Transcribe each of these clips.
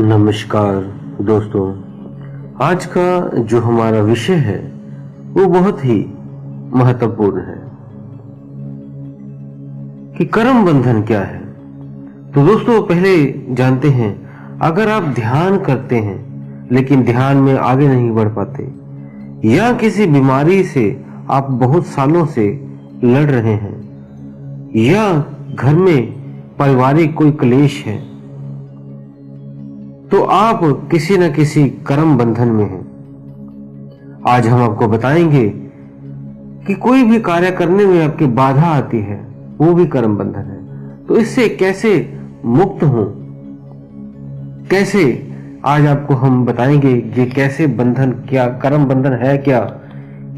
नमस्कार दोस्तों, आज का जो हमारा विषय है वो बहुत ही महत्वपूर्ण है कि कर्म बंधन क्या है। तो दोस्तों पहले जानते हैं, अगर आप ध्यान करते हैं लेकिन ध्यान में आगे नहीं बढ़ पाते या किसी बीमारी से आप बहुत सालों से लड़ रहे हैं या घर में पारिवारिक कोई क्लेश है, तो आप किसी न किसी कर्म बंधन में हैं। आज हम आपको बताएंगे कि कोई भी कार्य करने में आपकी बाधा आती है, वो भी कर्म बंधन है। तो इससे कैसे मुक्त हो, कैसे आज आपको हम बताएंगे ये कैसे बंधन, क्या कर्म बंधन है, क्या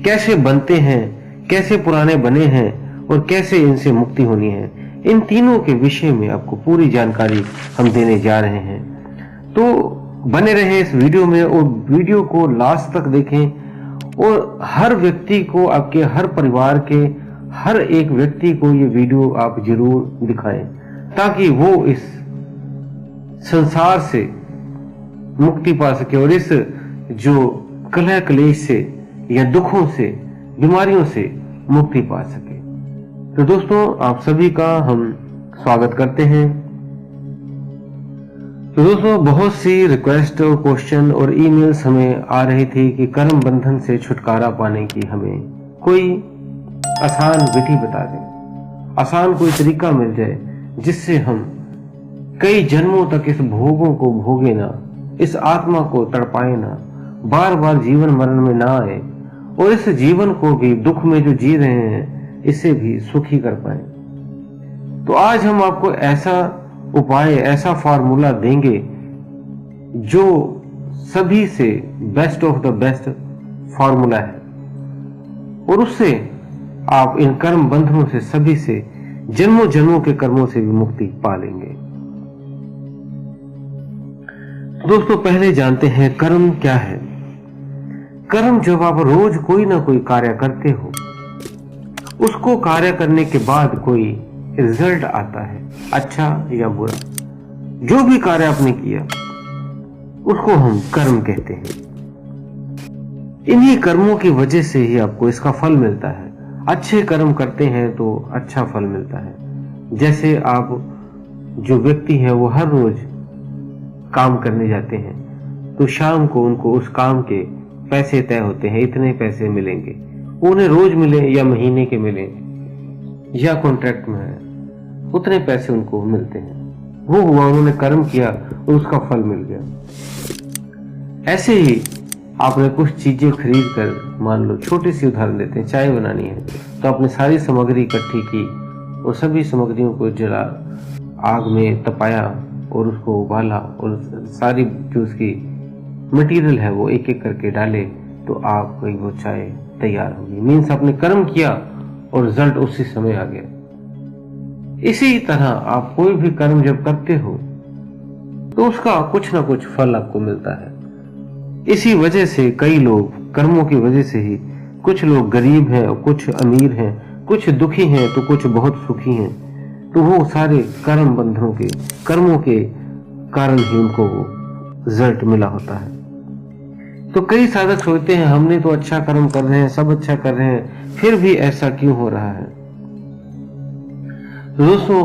कैसे बनते हैं, कैसे पुराने बने हैं और कैसे इनसे मुक्ति होनी है। इन तीनों के विषय में आपको पूरी जानकारी हम देने जा रहे हैं। तो बने रहे इस वीडियो में और वीडियो को लास्ट तक देखें और हर व्यक्ति को, आपके हर परिवार के हर एक व्यक्ति को ये वीडियो आप जरूर दिखाएं ताकि वो इस संसार से मुक्ति पा सके और इस जो कलह क्लेश से या दुखों से, बीमारियों से मुक्ति पा सके। तो दोस्तों आप सभी का हम स्वागत करते हैं। तो दोस्तों बहुत सी रिक्वेस्ट और क्वेश्चन और ईमेल्स हमें आ रही थी कि कर्म बंधन से छुटकारा पाने की हमें कोई आसान विधि बता दें, आसान कोई तरीका मिल जाए जिससे हम कई जन्मों तक इस भोगों को भोगे ना, इस आत्मा को तड़पाए ना, बार बार जीवन मरण में ना आए और इस जीवन को भी दुख में जो जी रहे हैं इसे भी सुखी कर पाए। तो आज हम आपको ऐसा उपाय, ऐसा फार्मूला देंगे जो सभी से best of the best formula है और उससे आप इन कर्म बंधनों से, सभी से, जन्मों जन्मों के कर्मों से भी मुक्ति पा लेंगे। दोस्तों पहले जानते हैं कर्म क्या है। कर्म जब आप रोज कोई ना कोई कार्य करते हो, उसको कार्य करने के बाद कोई रिजल्ट आता है, अच्छा या बुरा, जो भी कार्य आपने किया उसको हम कर्म कहते हैं। इन्हीं कर्मों की वजह से ही आपको इसका फल मिलता है। अच्छे कर्म करते हैं तो अच्छा फल मिलता है। जैसे आप जो व्यक्ति है वो हर रोज काम करने जाते हैं तो शाम को उनको उस काम के पैसे तय होते हैं, इतने पैसे मिलेंगे, उन्हें रोज मिले या महीने के मिले या कॉन्ट्रैक्ट में है, उतने पैसे उनको मिलते हैं। वो हुआ, उन्होंने कर्म किया और उसका फल मिल गया। ऐसे ही आपने कुछ चीजें खरीद कर, मान लो छोटी सी उदाहरण देते हैं, चाय बनानी है तो आपने सारी सामग्री इकट्ठी की और सभी सामग्रियों को जला, आग में तपाया और उसको उबाला और सारी जो उसकी मटेरियल है वो एक एक करके डाले तो आपकी वो चाय तैयार होगी। मीन्स आपने कर्म किया और रिजल्ट उसी समय आ गया। इसी तरह आप कोई भी कर्म जब करते हो तो उसका कुछ ना कुछ फल आपको मिलता है। इसी वजह से कई लोग, कर्मों की वजह से ही कुछ लोग गरीब हैं और कुछ अमीर हैं, कुछ दुखी हैं तो कुछ बहुत सुखी हैं। तो वो सारे कर्म बंधनों के, कर्मों के कारण ही उनको वो रिजल्ट मिला होता है। तो कई साधक सोचते हैं हमने तो अच्छा कर्म कर रहे हैं, सब अच्छा कर रहे हैं, फिर भी ऐसा क्यों हो रहा है। दोस्तों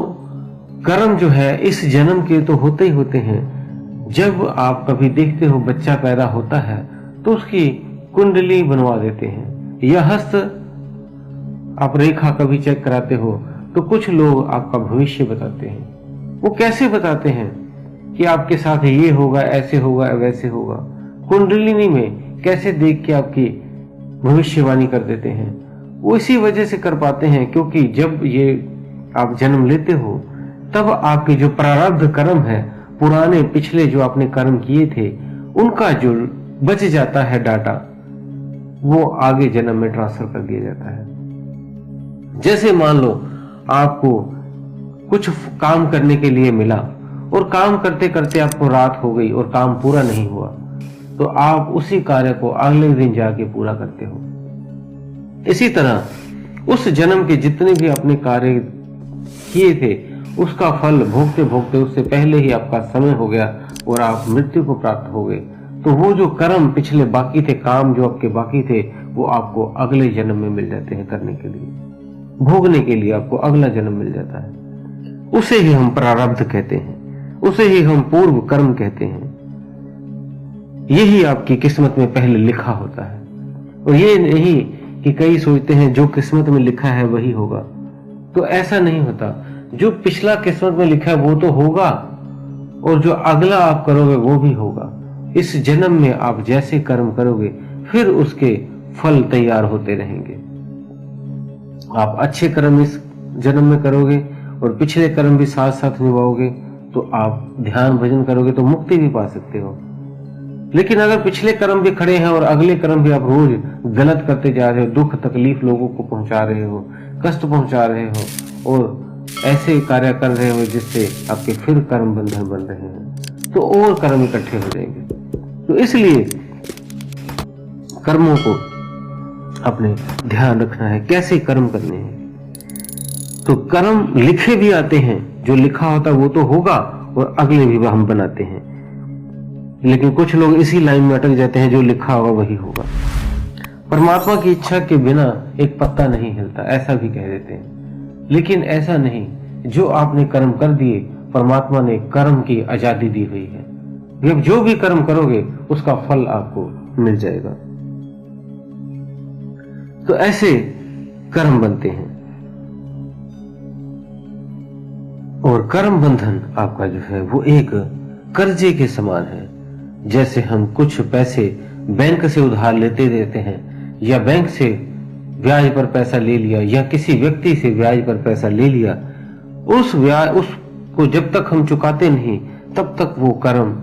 कर्म जो है इस जन्म के तो होते ही होते हैं। जब आप कभी देखते हो बच्चा पैदा होता है तो उसकी कुंडली बनवा देते हैं या हस्त आप रेखा कभी चेक कराते हो तो कुछ लोग आपका भविष्य बताते हैं। वो कैसे बताते हैं कि आपके साथ ये होगा, ऐसे होगा, वैसे होगा। कुंडलिनी में कैसे देख के आपकी भविष्यवाणी कर देते हैं। वो इसी वजह से कर पाते हैं क्योंकि जब ये आप जन्म लेते हो तब आपके जो प्रारब्ध कर्म है, पुराने पिछले जो आपने कर्म किए थे, उनका जो बच जाता है डाटा, वो आगे जन्म में ट्रांसफर कर दिया जाता है। जैसे मान लो आपको कुछ काम करने के लिए मिला और काम करते करते आपको रात हो गई और काम पूरा नहीं हुआ, तो आप उसी कार्य को अगले दिन जाके पूरा करते हो। इसी तरह उस जन्म के जितने भी आपने कार्य किए थे उसका फल भोगते भोगते उससे पहले ही आपका समय हो गया और आप मृत्यु को प्राप्त हो गए, तो वो जो कर्म पिछले बाकी थे, काम जो आपके बाकी थे, वो आपको अगले जन्म में मिल जाते हैं करने के लिए, भोगने के लिए आपको अगला जन्म मिल जाता है। उसे ही हम प्रारब्ध कहते हैं, उसे ही हम पूर्व कर्म कहते हैं। यही आपकी किस्मत में पहले लिखा होता है। और ये नहीं कि कई सोचते हैं जो किस्मत में लिखा है वही होगा, तो ऐसा नहीं होता। जो पिछला किस्मत में लिखा है वो तो होगा, और जो अगला आप करोगे वो भी होगा। इस जन्म में आप जैसे कर्म करोगे फिर उसके फल तैयार होते रहेंगे। आप अच्छे कर्म इस जन्म में करोगे और पिछले कर्म भी साथ साथ निभाओगे, तो आप ध्यान भजन करोगे तो मुक्ति भी पा सकते हो। लेकिन अगर पिछले कर्म भी खड़े हैं और अगले कर्म भी आप रोज गलत करते जा रहे हो, दुख तकलीफ लोगों को पहुंचा रहे हो, कष्ट पहुंचा रहे हो, और ऐसे कार्य कर रहे हो जिससे आपके फिर कर्म बंधन बन रहे हैं, तो और कर्म इकट्ठे हो जाएंगे। तो इसलिए कर्मों को अपने ध्यान रखना है, कैसे कर्म करने हैं। तो कर्म लिखे भी आते हैं, जो लिखा होता है वो तो होगा, और अगले भी हम बनाते हैं। लेकिन कुछ लोग इसी लाइन में अटक जाते हैं, जो लिखा होगा वही होगा। परमात्मा की इच्छा के बिना एक पत्ता नहीं हिलता, ऐसा भी कह देते हैं। लेकिन ऐसा नहीं, जो आपने कर्म कर दिए, परमात्मा ने कर्म की आजादी दी हुई है। जब जो भी कर्म करोगे उसका फल आपको मिल जाएगा। तो ऐसे कर्म बनते हैं। और कर्म बंधन आपका जो है वो एक कर्जे के समान है। जैसे हम कुछ पैसे बैंक से उधार लेते देते हैं, या बैंक से ब्याज पर पैसा ले लिया, या किसी व्यक्ति से ब्याज पर पैसा ले लिया, उस ब्याज उसको जब तक हम चुकाते नहीं तब तक वो कर्म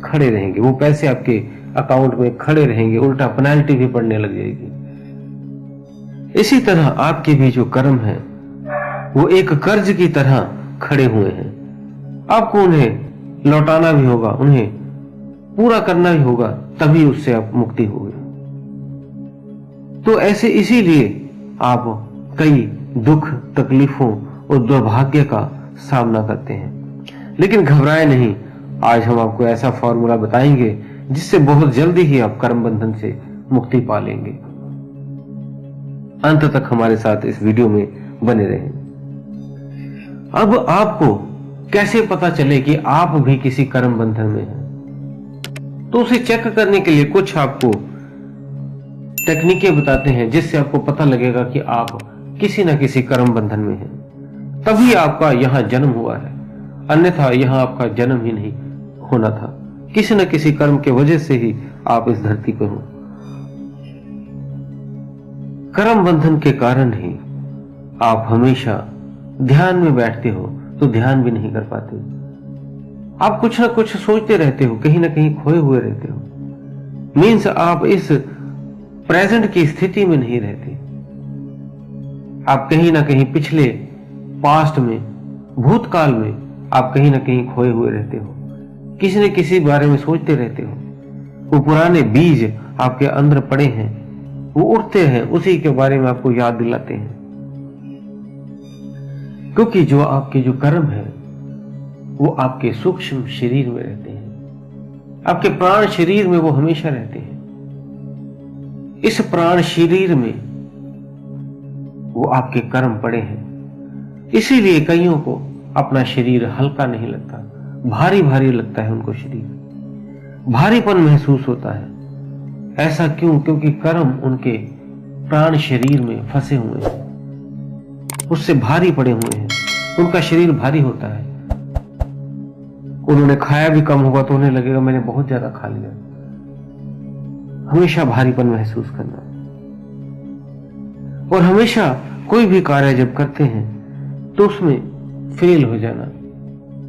खड़े रहेंगे, वो पैसे आपके अकाउंट में खड़े रहेंगे, उल्टा पेनल्टी भी पड़ने लग जाएगी। इसी तरह आपके भी जो कर्म है वो एक कर्ज की तरह खड़े हुए हैं। आपको उन्हें लौटाना भी होगा, उन्हें पूरा करना भी होगा, तभी उससे आप मुक्ति होगी। तो ऐसे इसीलिए आप कई दुख तकलीफों और दुर्भाग्य का सामना करते हैं। लेकिन घबराए नहीं, आज हम आपको ऐसा फॉर्मूला बताएंगे जिससे बहुत जल्दी ही आप कर्म बंधन से मुक्ति पा लेंगे। अंत तक हमारे साथ इस वीडियो में बने रहें। अब आपको कैसे पता चले कि आप भी किसी कर्म बंधन में हैं? तो उसे चेक करने के लिए कुछ आपको टेक्निकें बताते हैं, जिससे आपको पता लगेगा कि आप किसी न किसी कर्म बंधन में हैं। तभी आपका यहां जन्म हुआ है, अन्यथा यहां आपका जन्म ही नहीं होना था। किसी न किसी कर्म के वजह से ही आप इस धरती पर हो। कर्म बंधन के कारण ही आप हमेशा ध्यान में बैठते हो तो ध्यान भी नहीं कर पाते। आप कुछ ना कुछ सोचते रहते हो, कहीं ना कहीं खोए हुए रहते हो। मीन्स आप इस प्रेजेंट की स्थिति में नहीं रहते। आप कहीं ना कहीं पिछले पास्ट में, भूतकाल में आप कहीं ना कहीं खोए हुए रहते हो। किसी न किसी बारे में सोचते रहते हो। वो पुराने बीज आपके अंदर पड़े हैं, वो उठते हैं, उसी के बारे में आपको याद दिलाते हैं। क्योंकि जो आपके जो कर्म है वो आपके सूक्ष्म शरीर में रहते हैं, आपके प्राण शरीर में वो हमेशा रहते हैं। इस प्राण शरीर में वो आपके कर्म पड़े हैं। इसीलिए कईयों को अपना शरीर हल्का नहीं लगता, भारी भारी लगता है उनको शरीर, भारीपन महसूस होता है। ऐसा क्यों? क्योंकि कर्म उनके प्राण शरीर में फंसे हुए हैं, उससे भारी पड़े हुए हैं, उनका शरीर भारी होता है। उन्होंने खाया भी कम होगा तो उन्हें लगेगा मैंने बहुत ज्यादा खा लिया। हमेशा भारीपन महसूस करना, और हमेशा कोई भी कार्य जब करते हैं तो उसमें फेल हो जाना।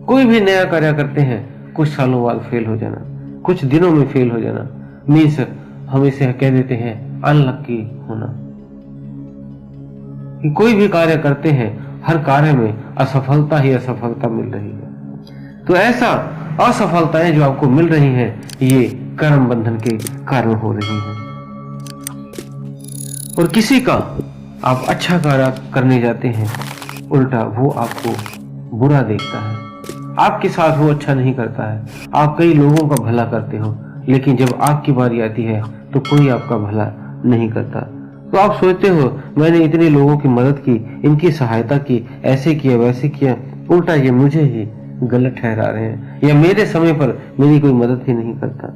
कोई भी नया कार्य करते हैं, कुछ सालों बाद फेल हो जाना, कुछ दिनों में फेल हो जाना, मीन्स हम इसे कह देते हैं अनलकी होना। कि कोई भी कार्य करते हैं, हर कार्य में असफलता ही असफलता मिल रही है। तो ऐसा असफलताएं जो आपको मिल रही हैं, ये कर्म बंधन के कारण हो रही हैं। और किसी का आप अच्छा कार्य करने जाते हैं, उल्टा वो आपको बुरा देखता है, आपके साथ वो अच्छा नहीं करता है। आप कई लोगों का भला करते हो, लेकिन जब आपकी बारी आती है तो कोई आपका भला नहीं करता। तो आप सोचते हो मैंने इतने लोगों की मदद की, इनकी सहायता की, ऐसे किया वैसे किया, उल्टा ये मुझे ही गलत ठहरा रहे हैं या मेरे समय पर मेरी कोई मदद ही नहीं करता।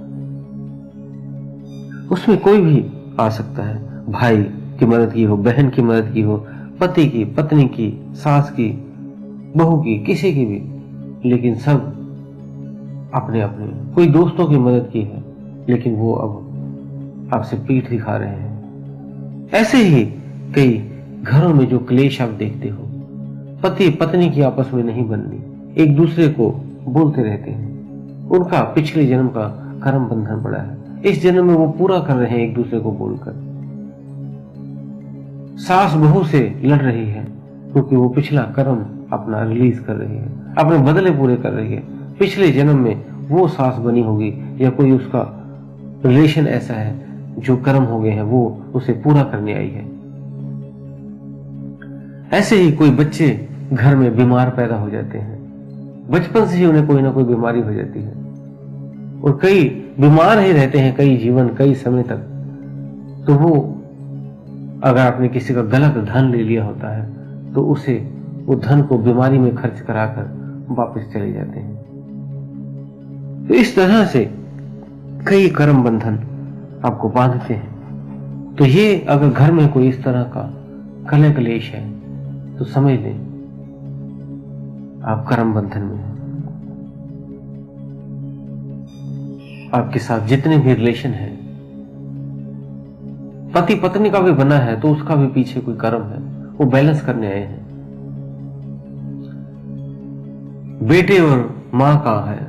उसमें कोई भी आ सकता है, भाई की मदद की हो, बहन की मदद की हो, पति की, पत्नी की, सास की, बहू की, किसी की भी, लेकिन सब अपने अपने। कोई दोस्तों की मदद की है, लेकिन वो अब आपसे पीठ दिखा रहे हैं। ऐसे ही कई घरों में जो क्लेश आप देखते हो, पति पत्नी की आपस में नहीं बननी, एक दूसरे को बोलते रहते हैं। उनका पिछले जन्म का कर्म बंधन पड़ा है, इस जन्म में वो पूरा कर रहे हैं एक दूसरे को बोलकर। सास बहू से लड़ रही है क्योंकि वो पिछला कर्म अपना रिलीज कर रही है, अपने बदले पूरे कर रही है। पिछले जन्म में वो सास बनी होगी या कोई उसका रिलेशन ऐसा है जो कर्म हो गए हैं वो उसे पूरा करने आई है। ऐसे ही कोई बच्चे घर में बीमार पैदा हो जाते हैं, बचपन से ही उन्हें कोई ना कोई बीमारी हो जाती है और कई बीमार ही रहते हैं कई जीवन कई समय तक। तो वो अगर आपने किसी का गलत धन ले लिया होता है तो उसे वो धन को बीमारी में खर्च कराकर वापस चले जाते हैं। तो इस तरह से कई कर्म बंधन आपको बांधते हैं। तो ये अगर घर में कोई इस तरह का कलह क्लेश है तो समझ लें आप कर्म बंधन में हैं। आपके साथ जितने भी रिलेशन है, पति पत्नी का भी बना है तो उसका भी पीछे कोई कर्म है, वो बैलेंस करने आए हैं। बेटे और मां का है,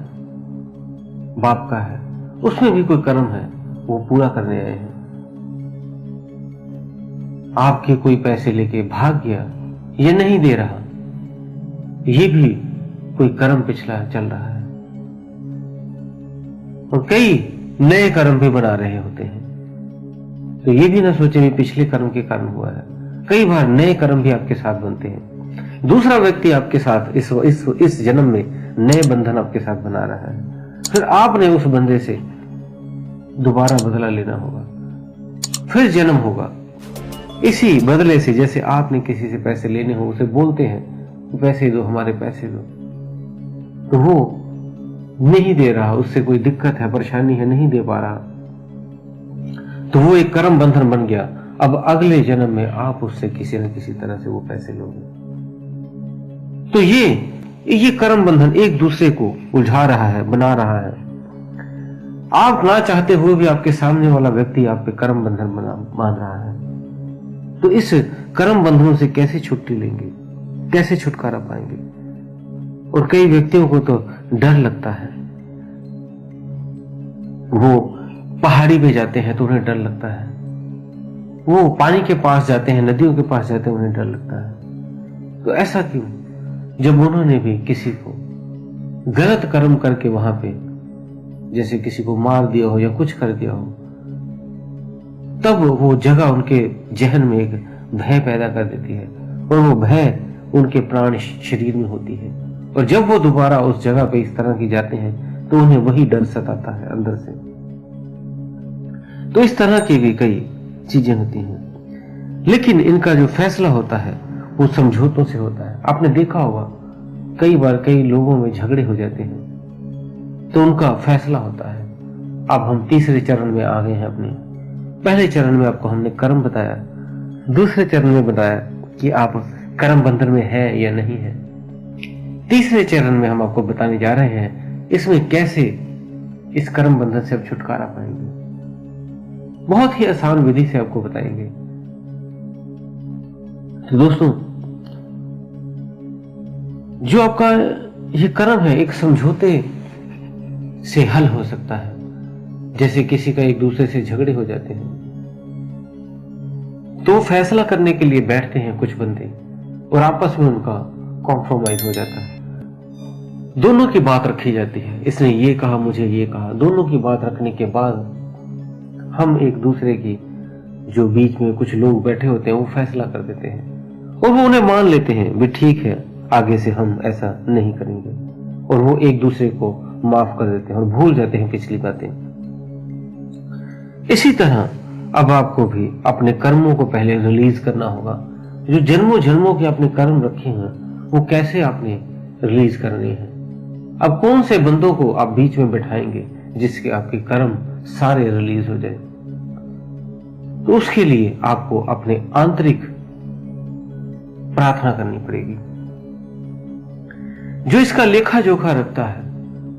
बाप का है, उसमें भी कोई कर्म है, वो पूरा करने आए हैं। आपके कोई पैसे लेके भाग गया, ये नहीं दे रहा, ये भी कोई कर्म पिछला चल रहा है। और कई नए कर्म भी बना रहे होते हैं, तो ये भी ना सोचे भी पिछले कर्म के कारण हुआ है। कई बार नए कर्म भी आपके साथ बनते हैं। दूसरा व्यक्ति आपके साथ इस जन्म में नए बंधन आपके साथ बना रहा है, फिर आपने उस बंदे से दोबारा बदला लेना होगा, फिर जन्म होगा। इसी बदले से जैसे आपने किसी से पैसे लेने हो, उसे बोलते हैं पैसे दो, हमारे पैसे दो, तो वो नहीं दे रहा, उससे कोई दिक्कत है, परेशानी है, नहीं दे पा रहा, तो वो एक कर्म बंधन बन गया। अब अगले जन्म में आप उससे किसी न किसी तरह से वो पैसे लोगे। तो ये कर्म बंधन एक दूसरे को उलझा रहा है, बना रहा है। आप ना चाहते हुए भी आपके सामने वाला व्यक्ति आप पे कर्म बंधन बांध रहा है। तो इस कर्म बंधनों से कैसे छुट्टी लेंगे, कैसे छुटकारा पाएंगे? और कई व्यक्तियों को तो डर लगता है, वो पहाड़ी पे जाते हैं तो उन्हें डर लगता है, वो पानी के पास जाते हैं, नदियों के पास जाते हैं, उन्हें डर लगता है। तो ऐसा क्यों? जब उन्होंने भी किसी को गलत कर्म करके वहां पे जैसे किसी को मार दिया हो या कुछ कर दिया हो, तब वो जगह उनके जहन में एक भय पैदा कर देती है और वो भय उनके प्राण शरीर में होती है। और जब वो दोबारा उस जगह पे इस तरह की जाते हैं तो उन्हें वही डर सताता है अंदर से। तो इस तरह की भी कई चीजें होती हैं, लेकिन इनका जो फैसला होता है वो समझौतों से होता है। आपने देखा होगा कई बार कई लोगों में झगड़े हो जाते हैं तो उनका फैसला होता है। अब हम तीसरे चरण में आ गए हैं। अपने पहले चरण में आपको हमने कर्म बताया, दूसरे चरण में बताया कि आप कर्म बंधन में है या नहीं है। तीसरे चरण में हम आपको बताने जा रहे हैं इसमें कैसे इस कर्म बंधन से आप छुटकारा पाएंगे। बहुत ही आसान विधि से आपको बताएंगे। तो दोस्तों, जो आपका ये कर्म है एक समझौते से हल हो सकता है। जैसे किसी का एक दूसरे से झगड़े हो जाते हैं तो फैसला करने के लिए बैठते हैं कुछ बंदे और आपस में उनका कॉम्प्रोमाइज हो जाता है। दोनों की बात रखी जाती है, इसने ये कहा, मुझे ये कहा। दोनों की बात रखने के बाद हम एक दूसरे की जो बीच में कुछ लोग बैठे होते हैं वो फैसला कर देते हैं और वो उन्हें मान लेते हैं भी ठीक है, आगे से हम ऐसा नहीं करेंगे। और वो एक दूसरे को माफ कर देते हैं और भूल जाते हैं पिछली बातें। इसी तरह अब आपको भी अपने कर्मों को पहले रिलीज करना होगा। जो जन्मों जन्मों के अपने कर्म रखे हैं वो कैसे आपने रिलीज करने हैं। अब कौन से बंदों को आप बीच में बैठाएंगे जिसके आपके कर्म सारे रिलीज हो जाए। तो उसके लिए आपको अपने आंतरिक प्रार्थना करनी पड़ेगी। जो इसका लेखा जोखा रखता है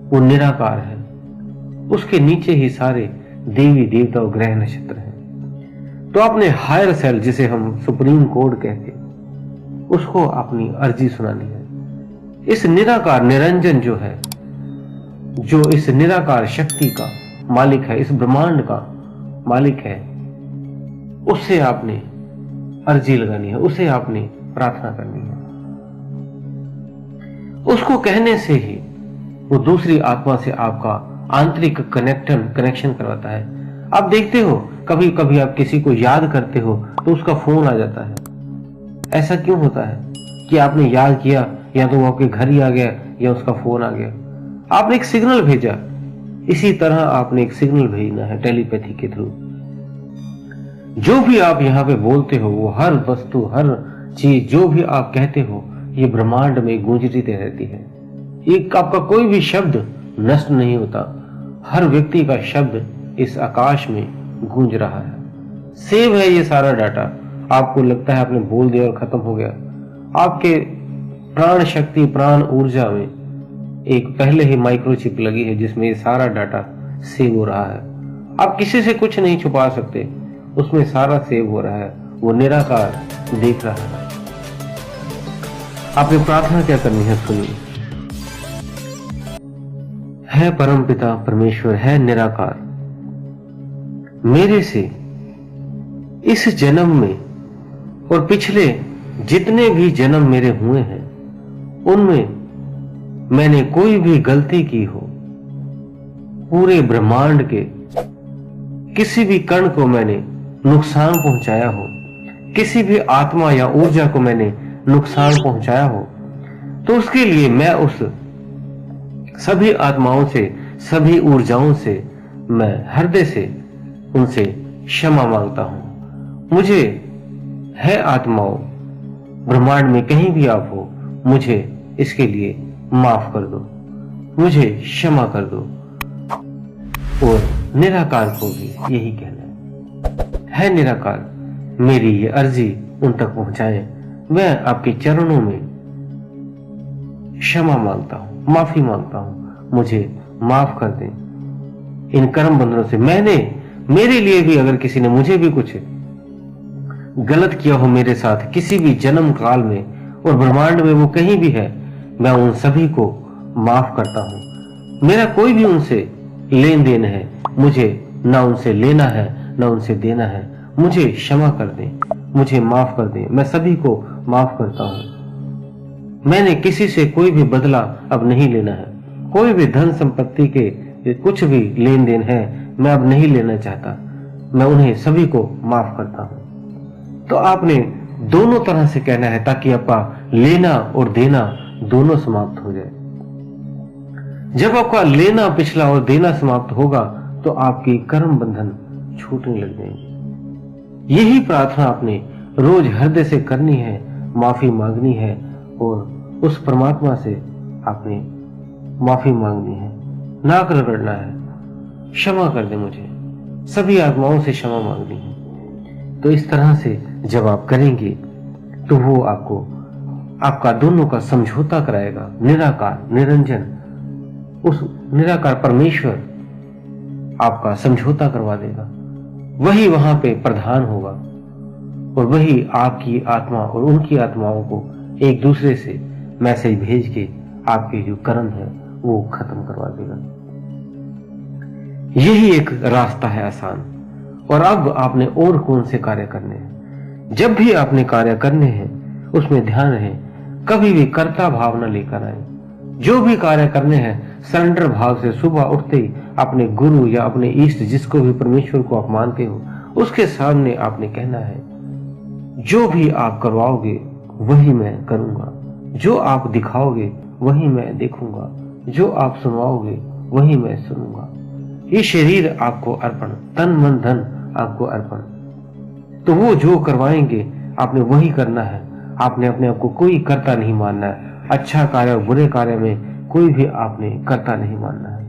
वो निराकार है, उसके नीचे ही सारे देवी देवता और ग्रह नक्षत्र हैं। तो अपने हायर सेल्फ, जिसे हम सुप्रीम कोड कहते हैं, उसको अपनी अर्जी सुनानी है। इस निराकार निरंजन जो है, जो इस निराकार शक्ति का मालिक है, इस ब्रह्मांड का मालिक है, उससे आपने अर्जी लगानी है, उसे आपने प्रार्थना करनी है। उसको कहने से ही वो दूसरी आत्मा से आपका आंतरिक कनेक्शन करवाता है। आप देखते हो कभी कभी आप किसी को याद करते हो तो उसका फोन आ जाता है। ऐसा क्यों होता है कि आपने याद किया, या तो वो आपके घर ही आ गया या उसका फोन आ गया, आपने एक सिग्नल भेजा। इसी तरह आपने एक सिग्नल भेजना है टेलीपैथी के थ्रू। जो भी आप यहाँ पे बोलते हो, वो हर वस्तु, हर चीज, जो भी आप कहते हो, ये ब्रह्मांड में गूंजती रहती है। एक आपका कोई भी शब्द नष्ट नहीं होता। हर व्यक्ति का शब्द इस आकाश में गूंज रहा है। सेव है ये सारा डाटा। आपको लगता है आपने बोल दिया और खत्म हो गया। आपके प्राण शक्ति, प्राण ऊर्जा में एक पहले ही माइक्रोचिप लगी है जिसमें ये सारा डाटा सेव हो रहा है। आप किसी से कुछ नहीं छुपा सकते, उसमें सारा सेव हो रहा है। वो निराकार देख रहा है। आपने प्रार्थना क्या करनी है सुनिए। है परम पिता परमेश्वर, है निराकार, मेरे से इस जन्म में और पिछले जितने भी जन्म मेरे हुए हैं उनमें मैंने कोई भी गलती की हो, पूरे ब्रह्मांड के किसी भी कण को मैंने नुकसान पहुंचाया हो, किसी भी आत्मा या ऊर्जा को मैंने नुकसान पहुंचाया हो, तो उसके लिए मैं उस सभी आत्माओं से, सभी ऊर्जाओं से मैं हृदय से उनसे क्षमा मांगता हूं। मुझे है आत्माओं, ब्रह्मांड में कहीं भी आप हो, मुझे इसके लिए माफ कर दो, मुझे क्षमा कर दो। और निराकार को भी यही कहना है निराकार, मेरी ये अर्जी उन तक पहुंचाएं। मैं आपके चरणों में क्षमा मांगता हूं, माफी मांगता हूं, मुझे माफ कर दें इन कर्म बंधनों से। मेरे लिए भी, अगर किसी ने मुझे भी कुछ गलत किया हो मेरे साथ किसी भी जन्म काल में और ब्रह्मांड में वो कहीं भी है, मैं उन सभी को माफ करता हूं। मेरा कोई भी उनसे लेन देन है, मुझे ना उनसे लेना है ना उनसे देना है। मुझे क्षमा कर दें, मुझे माफ कर दें। मैं सभी को माफ करता हूं। मैंने किसी से कोई भी बदला अब नहीं लेना है। कोई भी धन संपत्ति के कुछ भी लेन देन है मैं अब नहीं लेना चाहता। मैं उन्हें सभी को माफ करता हूं। तो आपने दोनों तरह से कहना है ताकि आपका लेना और देना दोनों समाप्त हो जाए। जब आपका लेना पिछला और देना समाप्त होगा तो आपकी कर्म बंधन छूटने लग जाएंगे। यही प्रार्थना आपने रोज हृदय से करनी है, माफी मांगनी है और उस परमात्मा से आपने माफी मांगनी है, नाक रगड़ना है, क्षमा कर दे मुझे, सभी आत्माओं से क्षमा मांगनी है। तो इस तरह से जब आप करेंगे तो वो आपको आपका दोनों का समझौता कराएगा। निराकार निरंजन, उस निराकार परमेश्वर आपका समझौता करवा देगा। वही वहां पे प्रधान होगा और वही आपकी आत्मा और उनकी आत्माओं को एक दूसरे से मैसेज भेज के आपके जो कर्म है वो खत्म करवा देगा। यही एक रास्ता है आसान। और अब आपने और कौन से कार्य करने हैं। जब भी आपने कार्य करने हैं उसमें ध्यान रहे, कभी भी कर्ता भाव न लेकर आए। जो भी कार्य करने हैं सरेंडर भाव से सुबह उठते ही अपने गुरु या अपने इष्ट, जिसको भी परमेश्वर को आप मानते हो, उसके सामने आपने कहना है, जो भी आप करवाओगे वही मैं करूंगा, जो आप दिखाओगे वही मैं देखूंगा, जो आप सुनवाओगे वही मैं सुनूंगा। ये शरीर आपको अर्पण, तन मन धन आपको अर्पण। तो वो जो करवाएंगे आपने वही करना है। आपने अपने आप को कोई कर्ता नहीं मानना है। अच्छा कार्य और बुरे कार्य में कोई भी आपने कर्ता नहीं मानना है।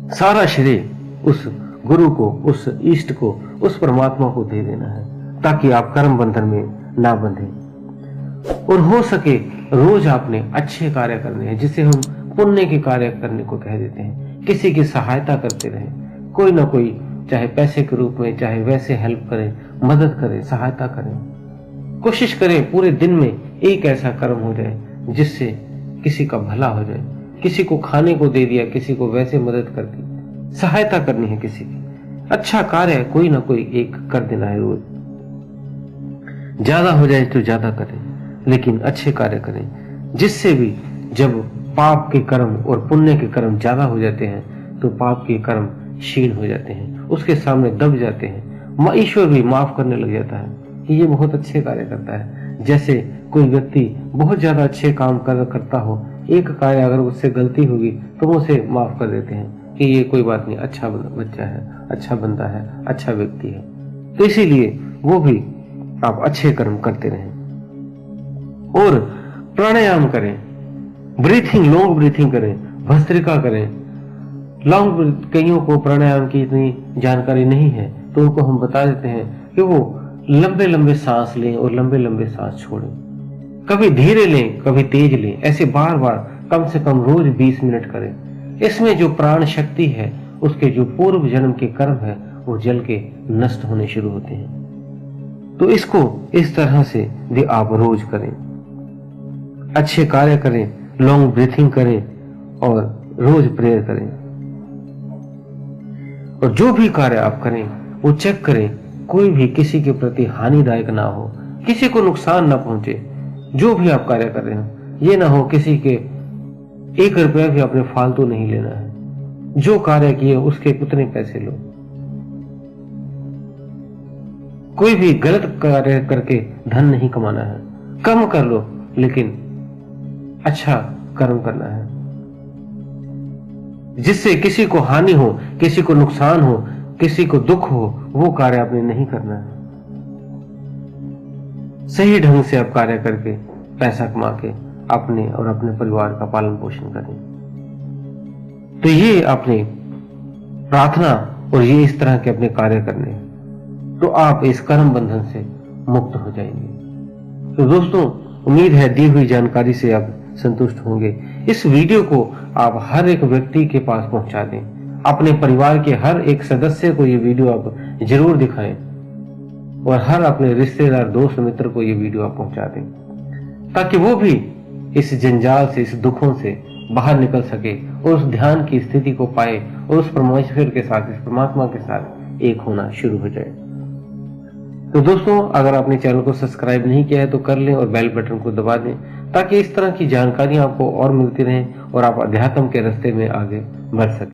सारा श्रेय उस गुरु को, उस इष्ट को, उस परमात्मा को दे देना है, ताकि आप कर्म बंधन में ना बंधे। और हो सके रोज आपने अच्छे कार्य करने हैं, जिसे हम पुण्य के कार्य करने को कह देते हैं। किसी की सहायता करते रहें, कोई ना कोई, चाहे पैसे के रूप में, चाहे वैसे हेल्प करें, मदद करें, सहायता करें। कोशिश करें पूरे दिन में एक ऐसा कर्म हो जाए जिससे किसी का भला हो जाए। किसी को खाने को दे दिया, किसी को वैसे मदद कर दी, सहायता करनी है किसी की। अच्छा कार्य कोई ना कोई एक कर देना है रोज। ज्यादा हो जाए तो ज्यादा करें, लेकिन अच्छे कार्य करें, जिससे भी जब पाप के कर्म और पुण्य के कर्म ज्यादा हो जाते हैं तो पाप के कर्म क्षीण हो जाते हैं, उसके सामने दब जाते हैं। ईश्वर भी माफ करने लग जाता है कि ये बहुत अच्छे कार्य करता है। जैसे कोई व्यक्ति बहुत ज्यादा अच्छे काम करता हो, एक कार्य अगर उससे गलती होगी तो वो उसे माफ कर देते हैं कि ये कोई बात नहीं, अच्छा बच्चा है, अच्छा बंदा है, अच्छा व्यक्ति है। तो इसीलिए वो भी आप अच्छे कर्म करते रहें। और प्राणायाम करें, ब्रीथिंग, लॉन्ग ब्रीथिंग करें, भस्त्रिका करें। लॉन्ग, कईयों को प्राणायाम की इतनी जानकारी नहीं है तो उनको हम बता देते हैं कि वो लंबे लंबे सांस लें और लंबे लंबे सांस छोड़ें। कभी धीरे लें, कभी तेज लें, ऐसे बार बार कम से कम रोज 20 मिनट करें। इसमें जो प्राण शक्ति है, उसके जो पूर्व जन्म के कर्म है, वो जल के नष्ट होने शुरू होते हैं। तो इसको इस तरह से भी आप रोज करें। अच्छे कार्य करें, लॉन्ग ब्रीथिंग करें और रोज प्रेयर करें। और जो भी कार्य आप करें वो चेक करें कोई भी किसी के प्रति हानिदायक ना हो, किसी को नुकसान ना पहुंचे। जो भी आप कार्य कर रहे हो, ये ना हो किसी के 1 रुपया भी आपने फालतू नहीं लेना है। जो कार्य किए उसके उतने पैसे लो। कोई भी गलत कार्य करके धन नहीं कमाना है। कम कर लो, लेकिन अच्छा कर्म करना है, जिससे किसी को हानि हो, किसी को नुकसान हो, किसी को दुख हो, वो कार्य आपने नहीं करना है। सही ढंग से आप कार्य करके पैसा कमा के अपने और अपने परिवार का पालन पोषण करें। तो ये अपने प्रार्थना और ये इस तरह के अपने कार्य करने, तो आप इस कर्म बंधन से मुक्त हो जाएंगे। तो दोस्तों, उम्मीद है दी हुई जानकारी से आप संतुष्ट होंगे। इस वीडियो को आप हर एक व्यक्ति के पास पहुंचा दें। अपने परिवार के हर एक सदस्य को ये वीडियो आप जरूर दिखाएं और हर अपने रिश्तेदार, दोस्त, मित्र को ये वीडियो आप पहुंचा दें, ताकि वो भी इस जंजाल से, इस दुखों से बाहर निकल सके और उस ध्यान की स्थिति को पाए और उस परमेश्वर के साथ, इस परमात्मा के साथ एक होना शुरू हो जाए। तो दोस्तों, अगर आपने चैनल को सब्सक्राइब नहीं किया है तो कर लें और बेल बटन को दबा दें, ताकि इस तरह की जानकारियां आपको और मिलती रहें और आप अध्यात्म के रास्ते में आगे बढ़ सकें।